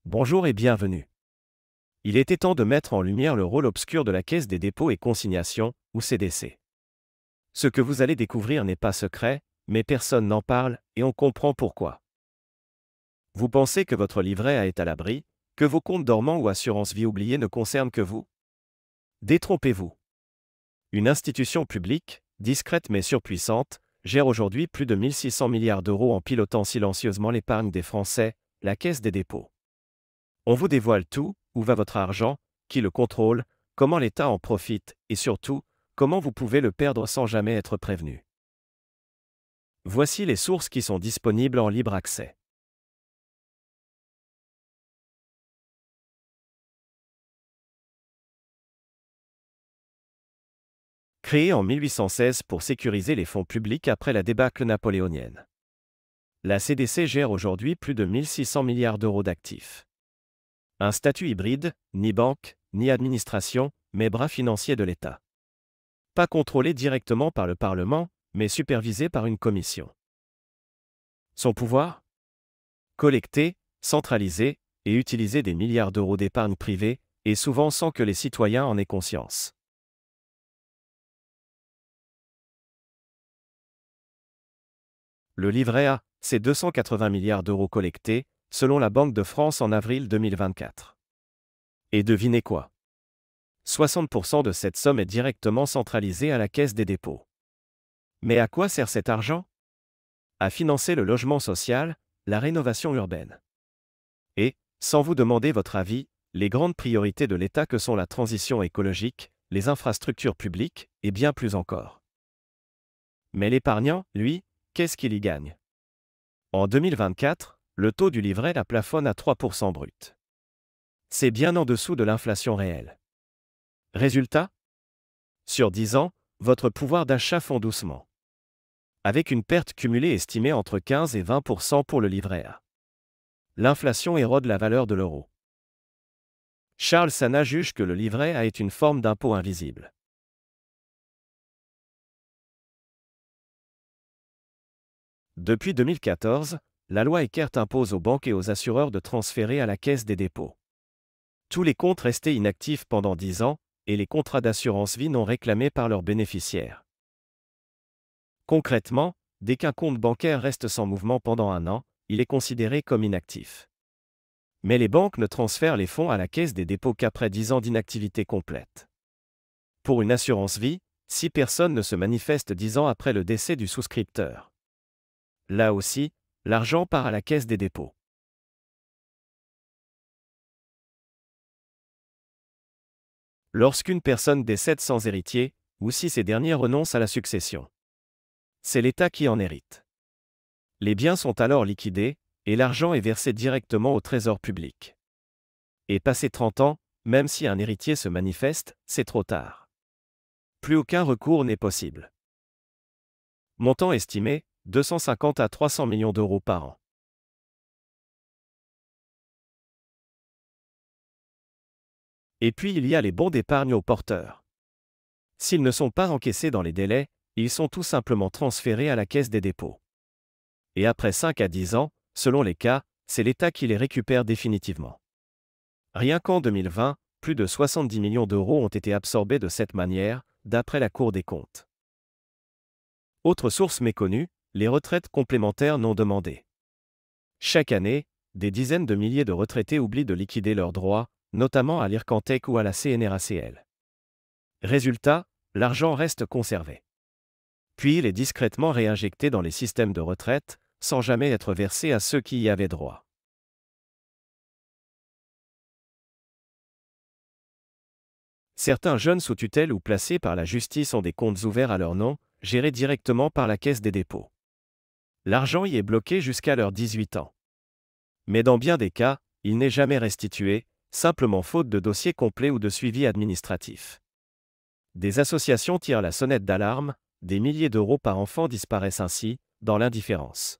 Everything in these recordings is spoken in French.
Bonjour et bienvenue. Il était temps de mettre en lumière le rôle obscur de la Caisse des dépôts et consignations, ou CDC. Ce que vous allez découvrir n'est pas secret, mais personne n'en parle, et on comprend pourquoi. Vous pensez que votre livret A est à l'abri, que vos comptes dormants ou assurance vie oubliés ne concernent que vous? Détrompez-vous. Une institution publique, discrète mais surpuissante, gère aujourd'hui plus de 1600 milliards d'euros en pilotant silencieusement l'épargne des Français, la Caisse des dépôts. On vous dévoile tout, où va votre argent, qui le contrôle, comment l'État en profite, et surtout, comment vous pouvez le perdre sans jamais être prévenu. Voici les sources qui sont disponibles en libre accès. Créé en 1816 pour sécuriser les fonds publics après la débâcle napoléonienne. La CDC gère aujourd'hui plus de 1600 milliards d'euros d'actifs. Un statut hybride, ni banque, ni administration, mais bras financier de l'État. Pas contrôlé directement par le Parlement, mais supervisé par une commission. Son pouvoir? Collecter, centraliser et utiliser des milliards d'euros d'épargne privée, et souvent sans que les citoyens en aient conscience. Le livret A, c'est 280 milliards d'euros collectés, selon la Banque de France en avril 2024. Et devinez quoi? 60% de cette somme est directement centralisée à la Caisse des dépôts. Mais à quoi sert cet argent? À financer le logement social, la rénovation urbaine. Et, sans vous demander votre avis, les grandes priorités de l'État que sont la transition écologique, les infrastructures publiques, et bien plus encore. Mais l'épargnant, lui, qu'est-ce qu'il y gagne? En 2024, le taux du livret A plafonne à 3% brut. C'est bien en dessous de l'inflation réelle. Résultat? Sur 10 ans, votre pouvoir d'achat fond doucement. Avec une perte cumulée estimée entre 15 et 20% pour le livret A. L'inflation érode la valeur de l'euro. Charles Sana juge que le livret A est une forme d'impôt invisible. Depuis 2014, la loi Eckert impose aux banques et aux assureurs de transférer à la Caisse des dépôts tous les comptes restés inactifs pendant 10 ans, et les contrats d'assurance vie non réclamés par leurs bénéficiaires. Concrètement, dès qu'un compte bancaire reste sans mouvement pendant un an, il est considéré comme inactif. Mais les banques ne transfèrent les fonds à la Caisse des dépôts qu'après 10 ans d'inactivité complète. Pour une assurance vie, 6 personnes ne se manifestent 10 ans après le décès du souscripteur. Là aussi, l'argent part à la Caisse des dépôts. Lorsqu'une personne décède sans héritier, ou si ces derniers renoncent à la succession, c'est l'État qui en hérite. Les biens sont alors liquidés, et l'argent est versé directement au trésor public. Et passé 30 ans, même si un héritier se manifeste, c'est trop tard. Plus aucun recours n'est possible. Montant estimé, 250 à 300 millions d'euros par an. Et puis il y a les bons d'épargne aux porteurs. S'ils ne sont pas encaissés dans les délais, ils sont tout simplement transférés à la Caisse des dépôts. Et après 5 à 10 ans, selon les cas, c'est l'État qui les récupère définitivement. Rien qu'en 2020, plus de 70 millions d'euros ont été absorbés de cette manière, d'après la Cour des comptes. Autre source méconnue, les retraites complémentaires non demandées. Chaque année, des dizaines de milliers de retraités oublient de liquider leurs droits, notamment à l'Ircantec ou à la CNRACL. Résultat, l'argent reste conservé. Puis il est discrètement réinjecté dans les systèmes de retraite, sans jamais être versé à ceux qui y avaient droit. Certains jeunes sous tutelle ou placés par la justice ont des comptes ouverts à leur nom, gérés directement par la Caisse des dépôts. L'argent y est bloqué jusqu'à leurs 18 ans. Mais dans bien des cas, il n'est jamais restitué, simplement faute de dossier complet ou de suivi administratif. Des associations tirent la sonnette d'alarme, des milliers d'euros par enfant disparaissent ainsi, dans l'indifférence.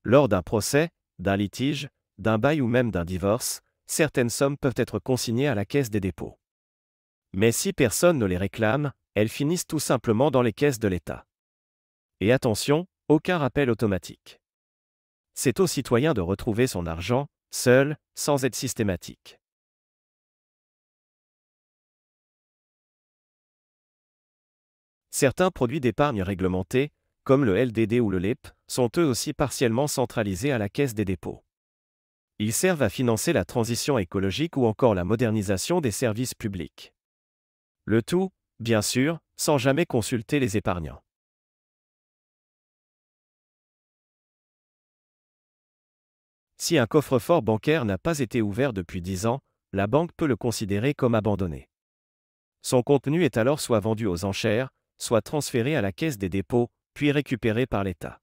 Lors d'un procès, d'un litige, d'un bail ou même d'un divorce, certaines sommes peuvent être consignées à la Caisse des dépôts. Mais si personne ne les réclame, elles finissent tout simplement dans les caisses de l'État. Et attention, Aucun rappel automatique. C'est aux citoyens de retrouver son argent, seul, sans aide systématique. Certains produits d'épargne réglementés, comme le LDD ou le LEP, sont eux aussi partiellement centralisés à la Caisse des dépôts. Ils servent à financer la transition écologique ou encore la modernisation des services publics. Le tout, bien sûr, sans jamais consulter les épargnants. Si un coffre-fort bancaire n'a pas été ouvert depuis 10 ans, la banque peut le considérer comme abandonné. Son contenu est alors soit vendu aux enchères, soit transféré à la Caisse des dépôts, puis récupéré par l'État.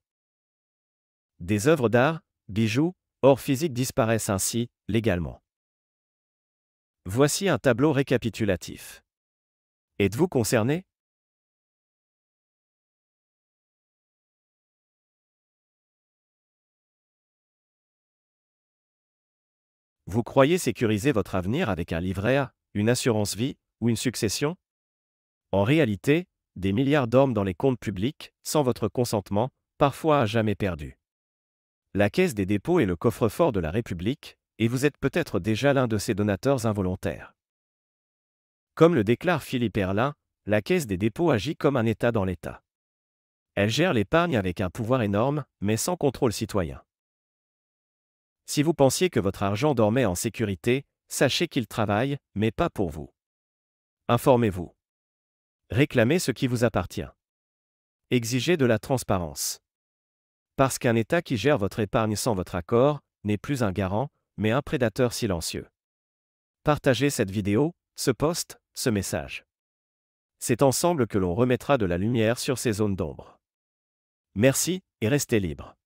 Des œuvres d'art, bijoux, or physique disparaissent ainsi, légalement. Voici un tableau récapitulatif. Êtes-vous concerné? Vous croyez sécuriser votre avenir avec un livret A, une assurance vie ou une succession? En réalité, des milliards dorment dans les comptes publics, sans votre consentement, parfois à jamais perdus. La Caisse des dépôts est le coffre-fort de la République, et vous êtes peut-être déjà l'un de ses donateurs involontaires. Comme le déclare Philippe Erlin, la Caisse des dépôts agit comme un État dans l'État. Elle gère l'épargne avec un pouvoir énorme, mais sans contrôle citoyen. Si vous pensiez que votre argent dormait en sécurité, sachez qu'il travaille, mais pas pour vous. Informez-vous. Réclamez ce qui vous appartient. Exigez de la transparence. Parce qu'un État qui gère votre épargne sans votre accord n'est plus un garant, mais un prédateur silencieux. Partagez cette vidéo, ce post, ce message. C'est ensemble que l'on remettra de la lumière sur ces zones d'ombre. Merci, et restez libres.